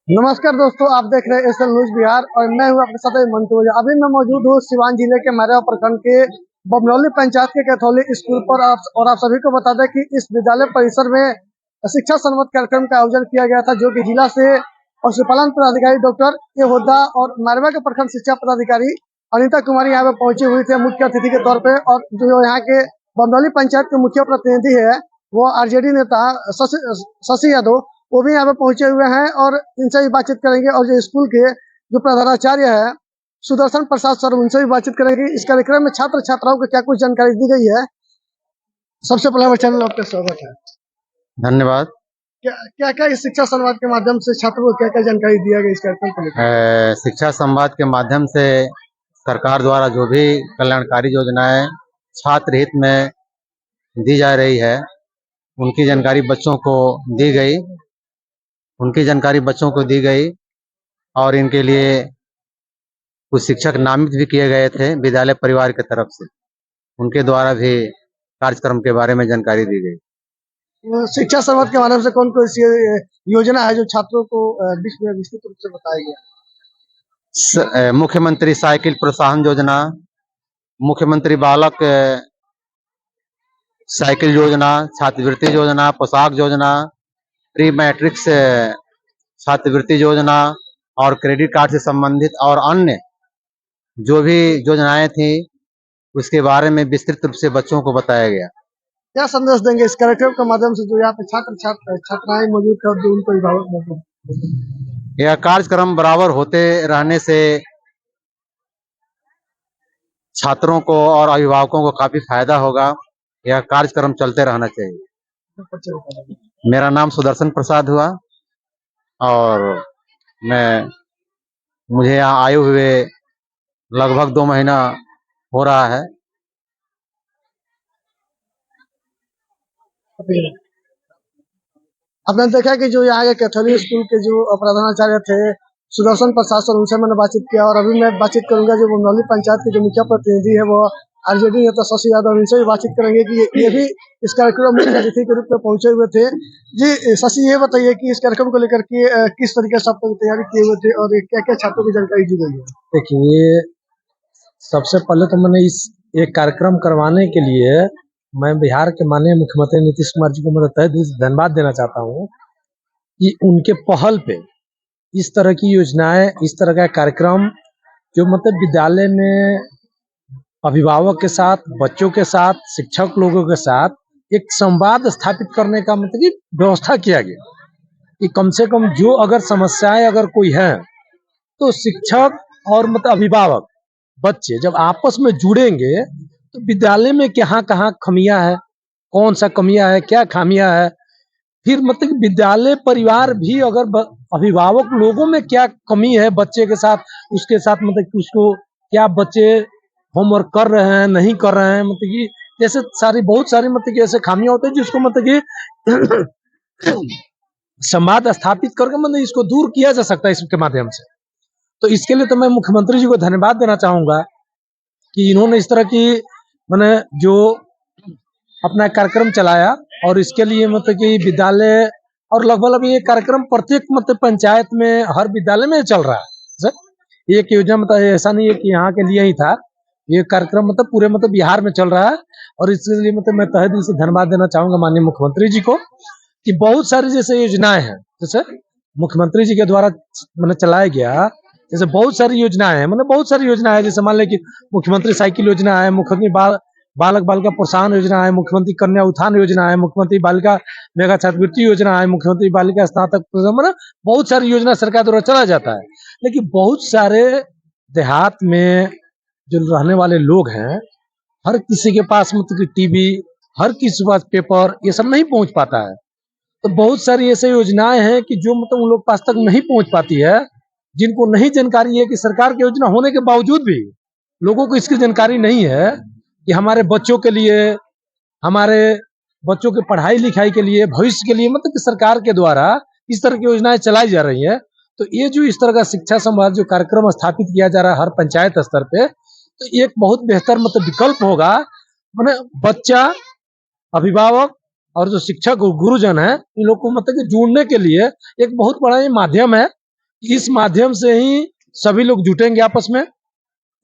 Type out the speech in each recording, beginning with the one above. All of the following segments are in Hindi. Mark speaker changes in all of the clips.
Speaker 1: नमस्कार दोस्तों, आप देख रहे हैं एसएल न्यूज बिहार और मैं हूं आपके साथ मंटू। अभी मैं मौजूद हूं सिवान जिले के मैरवा प्रखंड के बमनौली पंचायत के कैथोलिक स्कूल पर। आप सभी को बता दें कि इस विद्यालय परिसर में शिक्षा संवाद कार्यक्रम का आयोजन किया गया था, जो कि जिला से पशुपालन पदाधिकारी डॉक्टर ए होदा और मैरवा के प्रखंड शिक्षा पदाधिकारी अनिता कुमारी यहाँ पे पहुंची हुई थे मुख्य अतिथि के तौर पर। और जो यहाँ के बमनौली पंचायत के मुख्य प्रतिनिधि है वो आरजेडी नेता शशि यादव, वो भी यहाँ पे पहुंचे हुए हैं और इनसे भी बातचीत करेंगे। और जो स्कूल के जो प्रधानाचार्य है सुदर्शन प्रसाद सर, उनसे भी बातचीत करेंगे। इस कार्यक्रम में छात्र छात्राओं को क्या कुछ जानकारी दी गई है। सबसे पहले हमारे चैनल आपका स्वागत है।
Speaker 2: धन्यवाद।
Speaker 1: क्या क्या इस शिक्षा संवाद के माध्यम से छात्रों को क्या क्या जानकारी दिया गया इस कार्यक्रम को लेकर?
Speaker 2: शिक्षा संवाद के माध्यम से सरकार द्वारा जो भी कल्याणकारी योजनाएं छात्र हित में दी जा रही है उनकी जानकारी बच्चों को दी गई और इनके लिए कुछ शिक्षक नामित भी किए गए थे विद्यालय परिवार की तरफ से। उनके द्वारा भी कार्यक्रम के बारे में जानकारी दी गई।
Speaker 1: शिक्षा संवाद के माध्यम से कौन कौन सी योजना है जो छात्रों को विस्तृत रूप से बताया गया?
Speaker 2: मुख्यमंत्री साइकिल प्रोत्साहन योजना, मुख्यमंत्री बालक साइकिल योजना, छात्रवृत्ति योजना, पोशाक योजना, प्री मैट्रिक्स छात्रवृत्ति योजना और क्रेडिट कार्ड से संबंधित और अन्य जो भी योजनाएं थी उसके बारे में विस्तृत रूप से बच्चों को बताया गया।
Speaker 1: क्या संदेश देंगे इस कार्यक्रम के माध्यम से जो यहाँ पे छात्राएं मौजूद थे जो उनको अभिभावक?
Speaker 2: यह कार्यक्रम बराबर होते रहने से छात्रों को और अभिभावकों को काफी फायदा होगा। यह कार्यक्रम चलते रहना चाहिए। मेरा नाम सुदर्शन प्रसाद हुआ और मुझे यहाँ आए हुए लगभग 2 महीना हो रहा है।
Speaker 1: आपने देखा कि जो यहाँ के कैथोलिक स्कूल के जो प्रधानाचार्य थे सुदर्शन प्रसाद सर, उनसे मैंने बातचीत किया और अभी मैं बातचीत करूंगा जो बमनौली पंचायत के जो मुख्य प्रतिनिधि है वो आरजेडी नेता शशि यादव, इनसे भी बातचीत करेंगे कि ये भी इस कार्यक्रम में अतिथि के रूप में पहुंचे हुए थे। जी शशि, ये बताइए कि इस कार्यक्रम को लेकर के किस तरीके से आप लोग तैयारी किए हुए थे और क्या क्या छात्रों की जानकारी दी गई है?
Speaker 3: देखिए, सबसे पहले तो मैंने इस एक कार्यक्रम करवाने के लिए मैं बिहार के माननीय मुख्यमंत्री नीतीश कुमार जी को मैं तहे दिल से धन्यवाद देना चाहता हूँ कि उनके पहल पे इस तरह की योजनाएं, इस तरह का कार्यक्रम जो मतलब विद्यालय में अभिभावक के साथ, बच्चों के साथ, शिक्षक लोगों के साथ एक संवाद स्थापित करने का मतलब कि व्यवस्था किया गया कि कम से कम जो अगर समस्याएं अगर कोई है तो शिक्षक और मतलब अभिभावक बच्चे जब आपस में जुड़ेंगे तो विद्यालय में कहाँ खमियां है, कौन सा कमियां है, क्या खामियां है, फिर मतलब विद्यालय परिवार भी अगर अभिभावक लोगों में क्या कमी है बच्चे के साथ, उसके साथ मतलब उसको क्या बच्चे होमवर्क कर रहे हैं नहीं कर रहे हैं, मतलब कि जैसे बहुत सारी मतलब कि ऐसे खामियां होते हैं जिसको मतलब कि संवाद स्थापित करके मतलब इसको दूर किया जा सकता है इसके माध्यम से। तो इसके लिए तो मैं मुख्यमंत्री जी को धन्यवाद देना चाहूंगा कि इन्होंने इस तरह की मैंने जो अपना कार्यक्रम चलाया और इसके लिए मतलब कि विद्यालय और लगभग अभी ये कार्यक्रम प्रत्येक मतलब पंचायत में हर विद्यालय में चल रहा है सर। एक योजना मतलब ऐसा नहीं है कि यहाँ के लिए ही था, ये कार्यक्रम मतलब पूरे मतलब बिहार में चल रहा है। और इसके लिए मतलब मैं तहे दिल से धन्यवाद देना चाहूंगा माननीय मुख्यमंत्री जी को कि बहुत सारी जैसे योजनाएं हैं जैसे मुख्यमंत्री जी के द्वारा मैंने चलाया गया, जैसे बहुत सारी योजनाएं हैं, मतलब बहुत सारी योजना है। जैसे मान लें कि मुख्यमंत्री साइकिल योजना है, मुख्यमंत्री बालक बालिका प्रोत्साहन योजना है, मुख्यमंत्री कन्या उत्थान योजना है, मुख्यमंत्री बालिका मेगा छात्रवृत्ति योजना है, मुख्यमंत्री बालिका स्नातक, मतलब बहुत सारी योजना सरकार द्वारा चलाया जाता है। लेकिन बहुत सारे देहात में जो रहने वाले लोग हैं, हर किसी के पास मतलब टीवी, हर किसी के पास पेपर, ये सब नहीं पहुंच पाता है। तो बहुत सारी ऐसी योजनाएं हैं कि जो मतलब उन लोग पास तक नहीं पहुंच पाती है, जिनको नहीं जानकारी है कि सरकार की योजना होने के बावजूद भी लोगों को इसकी जानकारी नहीं है कि हमारे बच्चों के लिए, हमारे बच्चों के पढ़ाई लिखाई के लिए, भविष्य के लिए मतलब कि सरकार के द्वारा इस तरह की योजनाएं चलाई जा रही है। तो ये जो इस तरह का शिक्षा संवाद जो कार्यक्रम स्थापित किया जा रहा है हर पंचायत स्तर पे, तो एक बहुत बेहतर मतलब विकल्प होगा। मैंने बच्चा, अभिभावक और जो शिक्षक गुरुजन है, इन लोग को मतलब कि जोड़ने के लिए एक बहुत बड़ा ये माध्यम है इस माध्यम से ही सभी लोग जुटेंगे आपस में,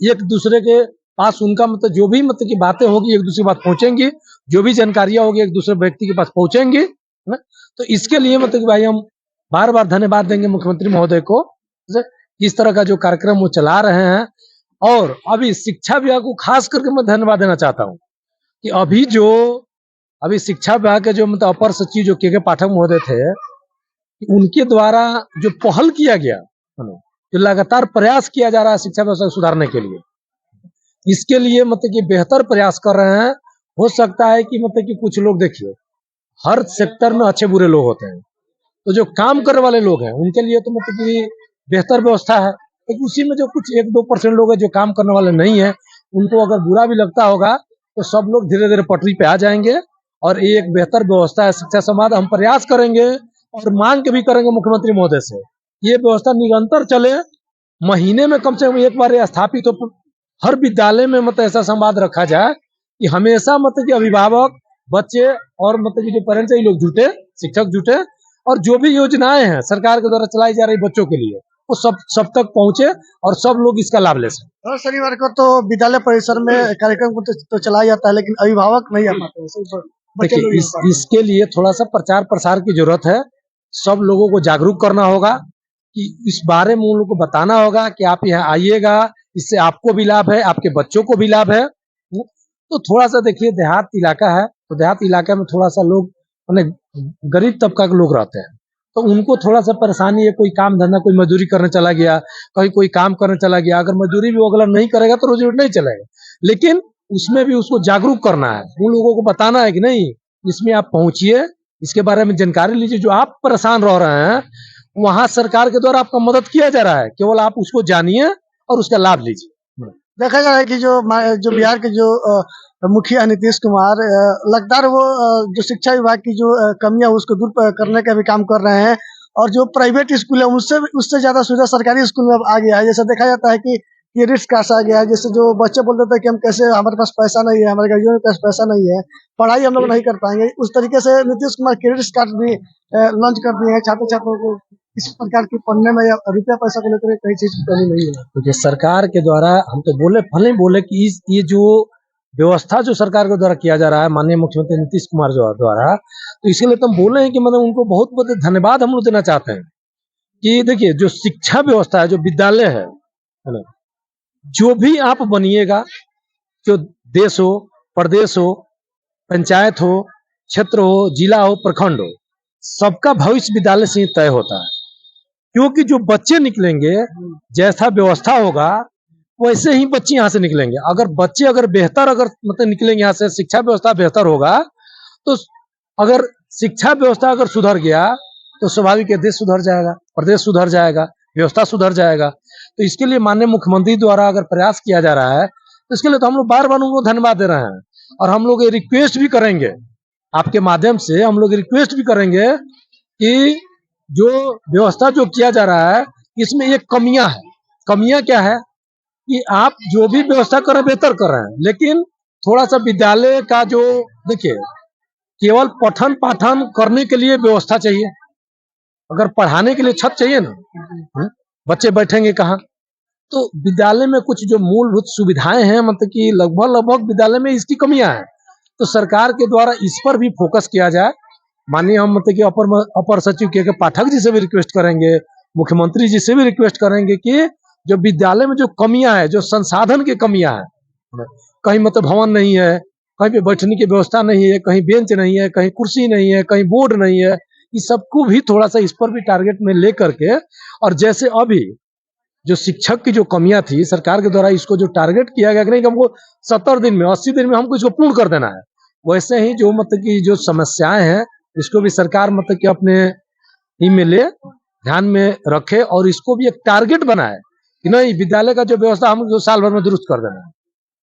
Speaker 3: एक दूसरे के पास उनका मतलब जो भी मतलब की बातें होगी एक दूसरे के पास पहुंचेंगी, जो भी जानकारियां होगी एक दूसरे व्यक्ति के पास पहुंचेंगी, है ना? तो इसके लिए मतलब कि भाई हम बार बार धन्यवाद देंगे मुख्यमंत्री महोदय को, इस तरह का जो कार्यक्रम वो चला रहे हैं। और अभी शिक्षा विभाग को खास करके मैं धन्यवाद देना चाहता हूँ कि अभी शिक्षा विभाग के जो मतलब अपर सचिव जो के पाठक महोदय थे, उनके द्वारा जो पहल किया गया, जो लगातार प्रयास किया जा रहा है शिक्षा व्यवस्था को सुधारने के लिए, इसके लिए मतलब कि बेहतर प्रयास कर रहे हैं। हो सकता है कि मतलब कि कुछ लोग, देखिए हर सेक्टर में अच्छे बुरे लोग होते हैं, तो जो काम करने वाले लोग हैं उनके लिए तो मतलब कि बेहतर व्यवस्था है, लेकिन उसी में जो कुछ 1-2% लोग हैं जो काम करने वाले नहीं है, उनको अगर बुरा भी लगता होगा तो सब लोग धीरे धीरे पटरी पे आ जाएंगे। और ये एक बेहतर व्यवस्था है शिक्षा संवाद, हम प्रयास करेंगे और मांग के भी करेंगे मुख्यमंत्री महोदय से, ये व्यवस्था निरंतर चले, महीने में कम से कम एक बार ये स्थापित हो, हर विद्यालय में मतलब ऐसा संवाद रखा जाए कि हमेशा मतलब कि अभिभावक, बच्चे और मतलब कि जो पेरेंट्स है, ये लोग जुटे, शिक्षक जुटे, और जो भी योजनाएं हैं सरकार के द्वारा चलाई जा रही बच्चों के लिए, वो सब तक पहुंचे और सब लोग इसका लाभ ले सकें।
Speaker 1: हर शनिवार को तो विद्यालय परिसर में कार्यक्रम को तो चलाया जाता है, लेकिन अभिभावक नहीं आ पाते हैं, सिर्फ बच्चे लोग ही आ पाते हैं।
Speaker 3: इसके लिए थोड़ा सा प्रचार प्रसार की जरूरत है, सब लोगों को जागरूक करना होगा कि इस बारे में उन लोगों को बताना होगा कि आप यहाँ आइएगा, इससे आपको भी लाभ है, आपके बच्चों को भी लाभ है। तो थोड़ा सा देखिए देहात इलाका है, तो देहात इलाका में थोड़ा सा लोग मैंने गरीब तबका के लोग रहते हैं, तो उनको थोड़ा सा परेशानी है, कोई काम धंधा, कोई मजदूरी करने चला गया, कहीं कोई काम करने चला गया, अगर मजदूरी भी वो अगला नहीं करेगा तो रोजी रोटी नहीं चलेगा, लेकिन उसमें भी उसको जागरूक करना है, उन लोगों को बताना है कि नहीं, इसमें आप पहुंचिए, इसके बारे में जानकारी लीजिए, जो आप परेशान रह रहे हैं वहां सरकार के द्वारा आपका मदद किया जा रहा है, केवल आप उसको जानिए और उसका लाभ लीजिए।
Speaker 1: देखा जा रहा है कि जो बिहार के जो मुखिया नीतीश कुमार लगातार वो जो शिक्षा विभाग की जो कमियां उसको दूर करने का भी काम कर रहे हैं, और जो प्राइवेट स्कूल है उससे ज्यादा सुविधा सरकारी स्कूल में अब आ गया है। जैसा देखा जाता है कि क्रेडिट कार्ड आ गया है, जैसे जो बच्चे बोलते थे कि हम कैसे, हमारे पास पैसा नहीं है, हमारे गार्जियन के पास पैसा नहीं है, पढ़ाई हम लोग नहीं कर पाएंगे, उस तरीके से नीतीश कुमार क्रेडिट कार्ड भी लॉन्च कर दिए हैं छात्र छात्राओं को। इस प्रकार की पढ़ने में या रुपया पैसा को लेकर कई चीज की कमी नहीं है।
Speaker 3: तो सरकार के द्वारा हम तो भले ही बोले कि ये जो व्यवस्था जो सरकार के द्वारा किया जा रहा है माननीय मुख्यमंत्री नीतीश कुमार द्वारा, तो इसके लिए तो हम बोले हैं कि मतलब उनको बहुत बहुत धन्यवाद हम लोग देना चाहते हैं कि देखिए जो शिक्षा व्यवस्था है, जो विद्यालय है ना, जो भी आप बनिएगा, जो देश हो, प्रदेश हो, पंचायत हो, क्षेत्र हो, जिला हो, प्रखंड हो, सबका भविष्य विद्यालय से ही तय होता है, क्योंकि जो बच्चे निकलेंगे, जैसा व्यवस्था होगा वैसे ही बच्चे यहाँ से निकलेंगे। अगर बच्चे बेहतर मतलब निकलेंगे यहाँ से, शिक्षा व्यवस्था बेहतर होगा, तो अगर शिक्षा व्यवस्था अगर सुधर गया तो स्वाभाविक है देश सुधर जाएगा, प्रदेश सुधर जाएगा, व्यवस्था सुधर जाएगा। तो इसके लिए माननीय मुख्यमंत्री द्वारा अगर प्रयास किया जा रहा है, तो इसके लिए तो हम लोग बार बार उनको धन्यवाद दे रहे हैं, और हम लोग ये रिक्वेस्ट भी करेंगे, आपके माध्यम से हम लोग रिक्वेस्ट भी करेंगे कि जो व्यवस्था जो किया जा रहा है, इसमें एक कमियां है। कमियां क्या है कि आप जो भी व्यवस्था कर रहे हैं बेहतर कर रहे हैं, लेकिन थोड़ा सा विद्यालय का जो, देखिए केवल पठन पाठन करने के लिए व्यवस्था चाहिए, अगर पढ़ाने के लिए छत चाहिए ना, बच्चे बैठेंगे कहाँ? तो विद्यालय में कुछ जो मूलभूत सुविधाएं हैं, मतलब कि लगभग विद्यालय में इसकी कमियां हैं, तो सरकार के द्वारा इस पर भी फोकस किया जाए। माननीय हम मतलब कि अपर सचिव के पाठक जी से भी रिक्वेस्ट करेंगे, मुख्यमंत्री जी से भी रिक्वेस्ट करेंगे कि जो विद्यालय में जो कमियां है, जो संसाधन की कमियां है, कहीं मतलब भवन नहीं है, कहीं पे बैठने की व्यवस्था नहीं है, कहीं बेंच नहीं है, कहीं कुर्सी नहीं है, कहीं बोर्ड नहीं है, इस सबको भी थोड़ा सा इस पर भी टारगेट में लेकर के, और जैसे अभी जो शिक्षक की जो कमियां थी सरकार के द्वारा इसको जो टारगेट किया गया कि नहीं, हमको 70 दिन में 80 दिन में हमको इसको पूर्ण कर देना है, वैसे ही जो मतलब की जो समस्याएं हैं इसको भी सरकार मतलब कि अपने ही में ले, ध्यान में रखे, और इसको भी एक टारगेट बनाए कि नहीं विद्यालय का जो व्यवस्था हम जो साल भर में दुरुस्त कर देना है।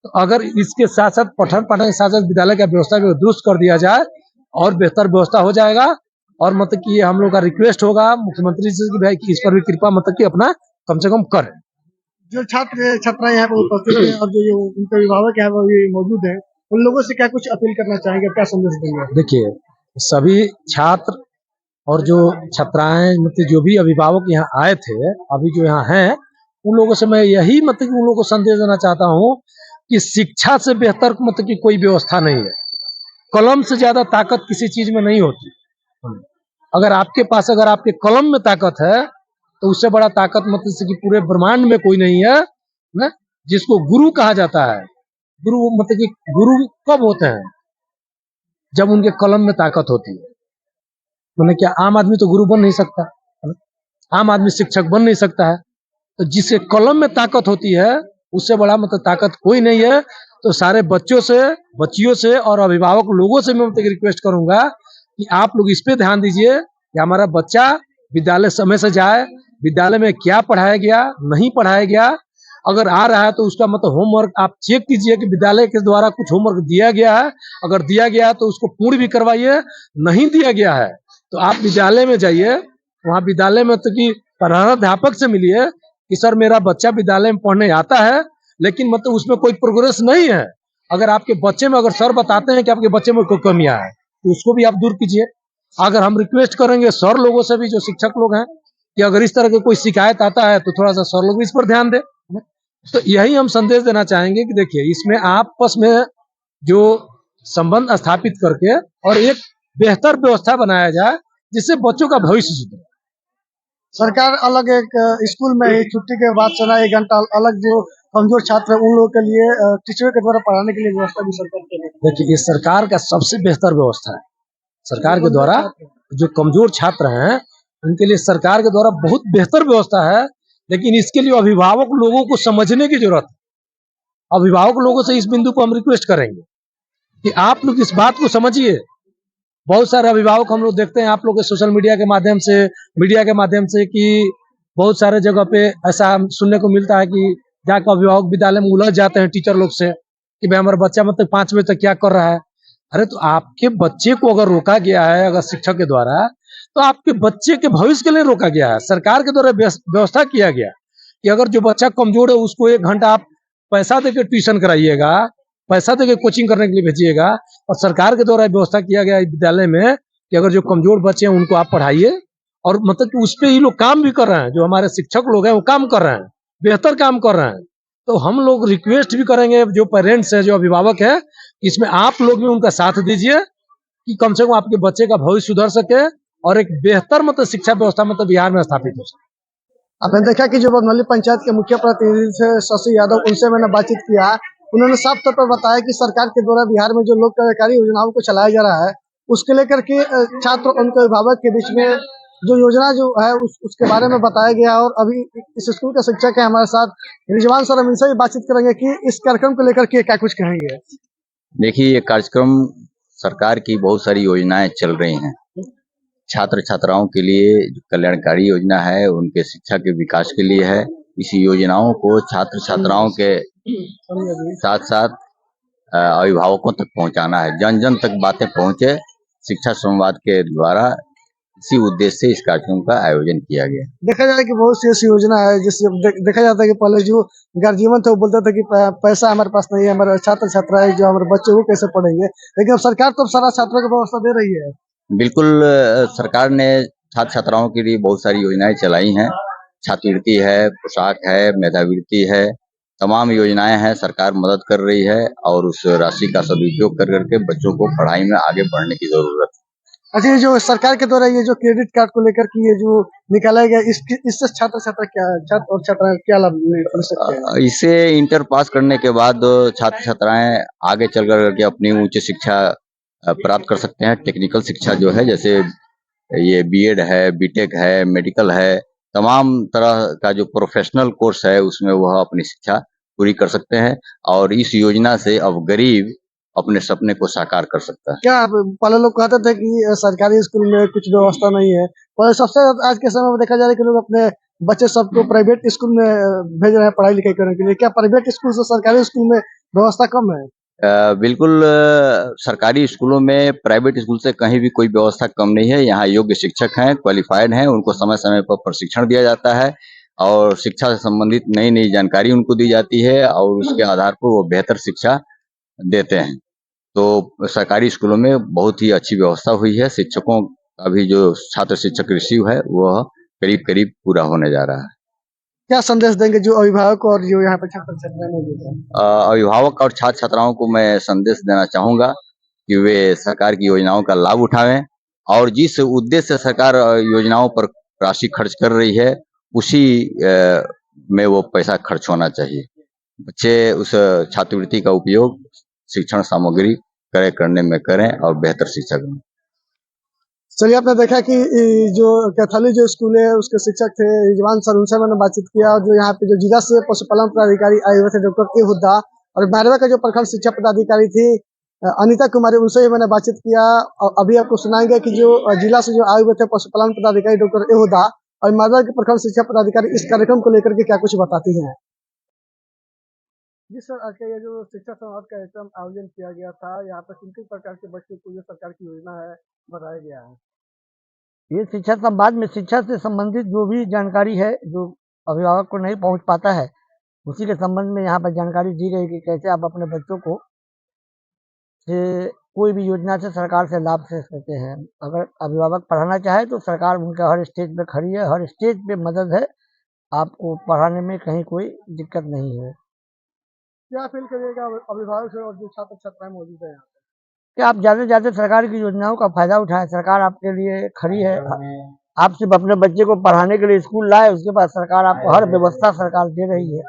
Speaker 3: तो अगर इसके साथ साथ पठन पाठन के साथ साथ विद्यालय का व्यवस्था भी दुरुस्त कर दिया जाए और बेहतर व्यवस्था हो जाएगा। और मतलब कि हम लोग का रिक्वेस्ट होगा मुख्यमंत्री जी से कि भाई इस पर भी कृपा मतलब कि अपना कम से कम करें।
Speaker 1: जो छात्र छात्राएं यहाँ पर उपस्थित हैं और जो उनके अभिभावक यहाँ पर मौजूद हैं, उन लोगों से क्या कुछ अपील करना चाहेंगे, क्या संदेश देंगे?
Speaker 3: देखिए सभी छात्र और जो छात्राएं मतलब जो भी अभिभावक यहाँ आए थे, अभी जो यहाँ हैं, उन लोगों से मैं यही मतलब कि उन लोगों को संदेश देना चाहता हूँ कि शिक्षा से बेहतर मतलब कि कोई व्यवस्था नहीं है। कलम से ज्यादा ताकत किसी चीज में नहीं होती। अगर आपके पास अगर आपके कलम में ताकत है तो उससे बड़ा ताकत मतलब से कि पूरे ब्रह्मांड में कोई नहीं है ना? जिसको गुरु कहा जाता है। गुरु मतलब कि गुरु कब होते हैं? जब उनके कलम में ताकत होती है। मैंने क्या आम आदमी तो गुरु बन नहीं सकता, है ना? आम आदमी शिक्षक बन नहीं सकता है। तो जिसके कलम में ताकत होती है उससे बड़ा मतलब ताकत कोई नहीं है। तो सारे बच्चों से, बच्चियों से और अभिभावक लोगों से मैं मतलब रिक्वेस्ट करूंगा कि आप लोग इस पे ध्यान दीजिए कि हमारा बच्चा विद्यालय समय से जाए, विद्यालय में क्या पढ़ाया गया, नहीं पढ़ाया गया। अगर आ रहा है तो उसका मतलब होमवर्क आप चेक कीजिए कि विद्यालय के द्वारा कुछ होमवर्क दिया गया है। अगर दिया गया है तो उसको पूर्ण भी करवाइए। नहीं दिया गया है तो आप विद्यालय में जाइए, वहाँ विद्यालय में तो कि प्रधानाध्यापक से मिलिए कि सर मेरा बच्चा विद्यालय में पढ़ने आता है लेकिन मतलब उसमें कोई प्रोग्रेस नहीं है। अगर आपके बच्चे में अगर सर बताते हैं कि आपके बच्चे में कोई कमियां है तो उसको भी आप दूर कीजिए। अगर हम रिक्वेस्ट करेंगे सर लोगों से भी, जो शिक्षक लोग हैं, कि अगर इस तरह के कोई शिकायत आता है तो थोड़ा सा सर लोग भी इस पर ध्यान दें। तो यही हम संदेश देना चाहेंगे कि देखिए इसमें आपस में जो संबंध स्थापित करके और एक बेहतर व्यवस्था बनाया जाए जिससे बच्चों का भविष्य सुधरे।
Speaker 1: सरकार अलग एक स्कूल में ही छुट्टी के बाद से ना 1 घंटा अलग जो कमजोर छात्र है उन लोगों के लिए टीचरों के द्वारा पढ़ाने के लिए व्यवस्था भी सरकार कर रही है।
Speaker 3: देखिए ये सरकार का सबसे बेहतर व्यवस्था है। सरकार के द्वारा जो कमजोर छात्र हैं उनके लिए सरकार के द्वारा बहुत बेहतर व्यवस्था है। लेकिन इसके लिए अभिभावक लोगों को समझने की जरूरत है। अभिभावक लोगों से इस बिंदु को हम रिक्वेस्ट करेंगे कि आप लोग इस बात को समझिए। बहुत सारे अभिभावक हम लोग देखते हैं आप लोग के सोशल मीडिया के माध्यम से, मीडिया के माध्यम से, कि बहुत सारे जगह पे ऐसा सुनने को मिलता है कि जाकर अभिभावक विद्यालय में उलझ जाते हैं टीचर लोग से कि भाई हमारा बच्चा मतलब 5 बजे तक क्या कर रहा है। अरे तो आपके बच्चे को अगर रोका गया है अगर शिक्षक के द्वारा, तो आपके बच्चे के भविष्य के लिए रोका गया है। सरकार के द्वारा व्यवस्था किया गया कि अगर जो बच्चा कमजोर है उसको 1 घंटा आप पैसा देकर ट्यूशन कराइएगा, पैसा देकर कोचिंग करने के लिए भेजिएगा। और सरकार के द्वारा व्यवस्था किया गया है विद्यालय में कि अगर जो कमजोर बच्चे हैं उनको आप पढ़ाइए। और मतलब कि उस पे ही लोग काम भी कर रहे हैं, जो हमारे शिक्षक लोग हैं वो काम कर रहे हैं, बेहतर काम कर रहे हैं। तो हम लोग रिक्वेस्ट भी करेंगे जो पेरेंट्स है, जो अभिभावक है, इसमें आप लोग भी उनका साथ दीजिए कि कम से कम आपके बच्चे का भविष्य सुधर सके और एक बेहतर मतलब शिक्षा व्यवस्था मतलब बिहार में स्थापित हो सके।
Speaker 1: आपने देखा कि जो बमनौली पंचायत के मुखिया प्रतिनिधि थे शशि यादव, उनसे मैंने बातचीत किया। उन्होंने साफ तौर पर बताया कि सरकार के द्वारा बिहार में जो लोक कल्याणकारी योजनाओं को चलाया जा रहा है उसके लेकर के छात्र और उनके अभिभावक के बीच में जो योजना जो है उसके बारे में बताया गया। और अभी इस स्कूल के शिक्षक है हमारे साथ रिजवान सर, हम इनसे भी बातचीत करेंगे कि इस कार्यक्रम को लेकर के क्या कुछ कहेंगे।
Speaker 4: देखिए ये कार्यक्रम सरकार की बहुत सारी योजनाएं चल रही हैं। छात्र छात्राओं के लिए जो कल्याणकारी योजना है उनके शिक्षा के विकास के लिए है। इस योजनाओं को छात्र छात्राओं के साथ साथ अभिभावकों तक पहुंचाना है, जन जन तक बातें पहुंचे। शिक्षा संवाद के द्वारा इसी उद्देश्य से इस कार्यक्रम का आयोजन किया गया।
Speaker 1: देखा जाए कि बहुत सी ऐसी योजना है जिससे देखा जाता है कि पहले जो गार्जियन थे वो बोलते थे कि पैसा हमारे पास नहीं है, हमारे छात्र छात्रा है जो हमारे बच्चे वो कैसे पढ़ेंगे। लेकिन अब सरकार तो सारा छात्रों की व्यवस्था दे रही है।
Speaker 4: बिल्कुल, सरकार ने छात्र छात्राओं के लिए बहुत सारी योजनाएं चलाई हैं। छात्रवृत्ति है, पोशाक है, मेधावृत्ति है, तमाम योजनाएं हैं। सरकार मदद कर रही है और उस राशि का सदुपयोग कर करके बच्चों को पढ़ाई में आगे बढ़ने की जरूरत है।
Speaker 1: अच्छा, ये जो सरकार के द्वारा ये जो क्रेडिट कार्ड को लेकर के ये जो निकाला गया, इससे छात्र छात्रा क्या छात्र और छात्रा क्या लाभ ले सकते हैं?
Speaker 4: इसे इंटर पास करने के बाद छात्र छात्राएं आगे चल करके अपनी उच्च शिक्षा प्राप्त कर सकते हैं। टेक्निकल शिक्षा जो है, जैसे ये बीएड है, बीटेक है, मेडिकल है, तमाम तरह का जो प्रोफेशनल कोर्स है उसमें वह अपनी शिक्षा पूरी कर सकते हैं। और इस योजना से अब गरीब अपने सपने को साकार कर सकता है।
Speaker 1: क्या पहले लोग कहते थे कि सरकारी स्कूल में कुछ व्यवस्था नहीं है, पर सबसे आज के समय में देखा जा रहा है कि लोग अपने बच्चे सबको प्राइवेट स्कूल में भेज रहे हैं पढ़ाई लिखाई करने के लिए। क्या प्राइवेट स्कूल से सरकारी स्कूल में व्यवस्था कम है?
Speaker 4: बिल्कुल, सरकारी स्कूलों में प्राइवेट स्कूल से कहीं भी कोई व्यवस्था कम नहीं है। यहाँ योग्य शिक्षक हैं, क्वालिफाइड हैं, उनको समय समय पर प्रशिक्षण दिया जाता है और शिक्षा से संबंधित नई नई जानकारी उनको दी जाती है और उसके आधार पर वो बेहतर शिक्षा देते हैं। तो सरकारी स्कूलों में बहुत ही अच्छी व्यवस्था हुई है। शिक्षकों अभी जो छात्र शिक्षक रिसीव है वह करीब करीब पूरा होने जा रहा है।
Speaker 1: क्या संदेश देंगे जो अभिभावक और जो यहाँ पे छात्र छात्राएं मौजूद हैं?
Speaker 4: अभिभावक और छात्र छात्राओं को मैं संदेश देना चाहूंगा कि वे सरकार की योजनाओं का लाभ उठावें और जिस उद्देश्य से सरकार योजनाओं पर राशि खर्च कर रही है उसी में वो पैसा खर्च होना चाहिए। बच्चे उस छात्रवृत्ति का उपयोग शिक्षण सामग्री करने में करें और बेहतर शिक्षा करें।
Speaker 1: चलिए, आपने देखा कि जो कैथोलिक जो स्कूल है उसके शिक्षक थे रिजवान सर, उनसे मैंने बातचीत किया। और जो यहाँ पे जो जिला से पशुपालन पदाधिकारी आए हुए थे डॉक्टर ए हुड्डा, और मैरवा का जो प्रखंड शिक्षा पदाधिकारी थी अनिता कुमारी, उनसे भी मैंने बातचीत किया। और अभी आपको सुनाएंगे कि जो जिला से जो आए हुए थे पशुपालन पदाधिकारी डॉक्टर ए हुड्डा और मैरवा के प्रखंड शिक्षा पदाधिकारी इस कार्यक्रम को लेकर के क्या कुछ बताती है। जी सर, आज का ये जो शिक्षा संवाद कार्यक्रम आयोजन किया गया था, यहाँ पर किन किन प्रकार के बच्चों को जो सरकार की योजना है बताया गया है।
Speaker 5: ये शिक्षा संवाद में शिक्षा से संबंधित जो भी जानकारी है जो अभिभावक को नहीं पहुंच पाता है उसी के संबंध में यहाँ पर जानकारी दी गई कि कैसे आप अपने बच्चों को से कोई भी योजना से सरकार से लाभ ले सकते हैं। अगर अभिभावक पढ़ाना चाहे तो सरकार उनका हर स्टेज पे खड़ी है, हर स्टेज पे मदद है, आपको पढ़ाने में कहीं कोई दिक्कत नहीं है।
Speaker 1: क्या फील करिएगा अभिभावक से और जो छात्र छात्राएं मौजूद है यहाँ
Speaker 5: कि आप ज़्यादा से ज़्यादा सरकार की योजनाओं का फायदा उठाएं, सरकार आपके लिए खड़ी है। आप सिर्फ अपने बच्चे को पढ़ाने के लिए स्कूल लाए, उसके बाद सरकार आपको हर व्यवस्था सरकार दे रही है।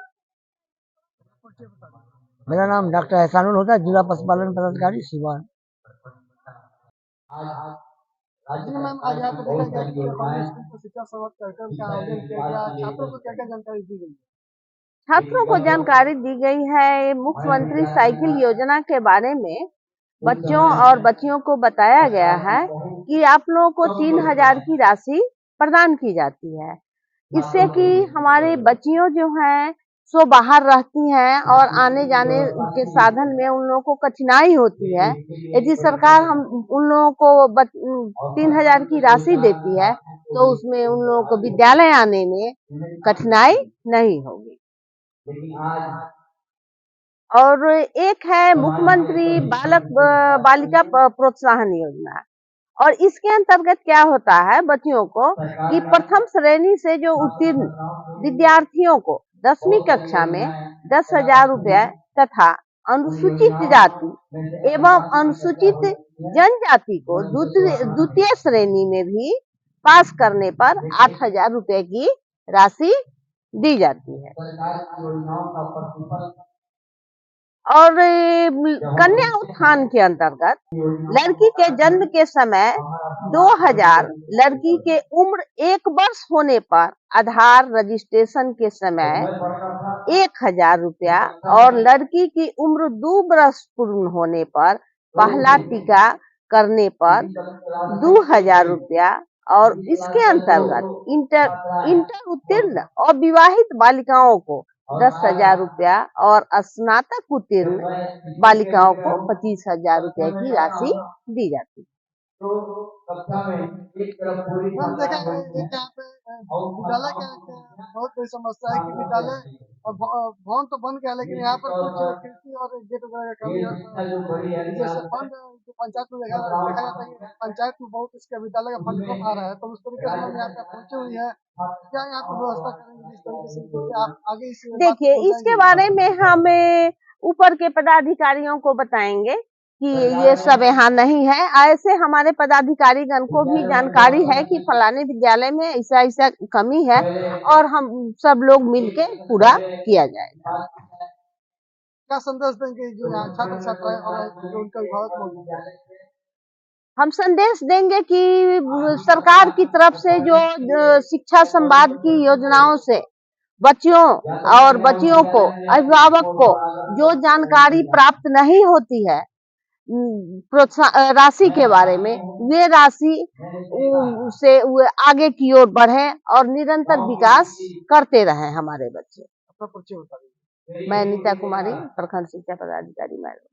Speaker 1: पे?
Speaker 5: मेरा नाम डॉक्टर एहसानुल होता है, जिला पशुपालन पदाधिकारी सिवान।
Speaker 1: जी मैम, आज यहाँ पे देखा गया कि कैथोलिक स्कूल पर शिक्षा संवाद कार्यक्रम का आयोजन किया गया। छात्रों को क्या क्या जानकारी दी गई?
Speaker 6: छात्रों को जानकारी दी गई है मुख्यमंत्री साइकिल योजना के बारे में। बच्चों और बच्चियों को बताया गया है कि आप लोगों को 3,000 की राशि प्रदान की जाती है। इससे कि हमारे बच्चियों जो हैं सो बाहर रहती हैं और आने जाने के साधन में उन लोगों को कठिनाई होती है। यदि सरकार हम उन लोगों को 3,000 की राशि देती है तो उसमें उन लोगों को विद्यालय आने में कठिनाई नहीं होगी। और एक है मुख्यमंत्री बालक बालिका प्रोत्साहन योजना, और इसके अंतर्गत क्या होता है बच्चियों को कि प्रथम श्रेणी से जो उत्तीर्ण विद्यार्थियों को 10वीं कक्षा में 10,000 रुपए तथा अनुसूचित जाति एवं अनुसूचित जनजाति को द्वितीय श्रेणी में भी पास करने पर 8,000 रुपए की राशि दी जाती है। और कन्या उत्थान के अंतर्गत लड़की के जन्म के समय 2,000, लड़की के उम्र 1 वर्ष होने पर आधार रजिस्ट्रेशन के समय 1,000 रुपया और लड़की की उम्र 2 वर्ष पूर्ण होने पर पहला टीका करने पर 2,000 रुपया और इसके अंतर्गत इंटर उत्तीर्ण और विवाहित बालिकाओं को 10,000 रुपया और स्नातक उत्तीर्ण बालिकाओं को 25,000 रुपए की राशि दी जाती है।
Speaker 1: हम देखा है एक यहाँ पे विद्यालय का बहुत बड़ी समस्या है कि विद्यालय भवन तो बन गया, लेकिन यहाँ पर कुछ खिड़की और गेट वगैरह का कमी है। जैसे फंड जो पंचायत में देखा जाता है कि पंचायत में बहुत इसका विद्यालय का फंड कम आ रहा है, तो उस तरीके से हम यहाँ पे पहुंचे हुई है। क्या यहाँ पर व्यवस्था करेंगे जिस तरीके से, क्योंकि आप आगे इस
Speaker 6: देखिए इसके बारे में हमें ऊपर के पदाधिकारियों को बताएंगे कि ये सब यहाँ नहीं है। ऐसे हमारे पदाधिकारीगण को भी जानकारी है कि फलाने विद्यालय में ऐसा ऐसा कमी है और हम सब लोग मिलके पूरा किया जाएगा।
Speaker 1: क्या संदेश देंगे जो यहाँ छात्र छात्राएं और जो उनका अभिभावक मौजूद है?
Speaker 6: हम संदेश देंगे कि सरकार की तरफ से जो शिक्षा संवाद की योजनाओं से बच्चियों और बच्चियों को, अभिभावक को जो जानकारी प्राप्त नहीं होती है राशि के बारे में, वे राशि से आगे की ओर बढ़े और निरंतर विकास करते रहे हमारे बच्चे।
Speaker 1: अपना परिचय बता दीजिए।
Speaker 6: मैं अनिता कुमारी, प्रखंड शिक्षा पदाधिकारी मैरवा।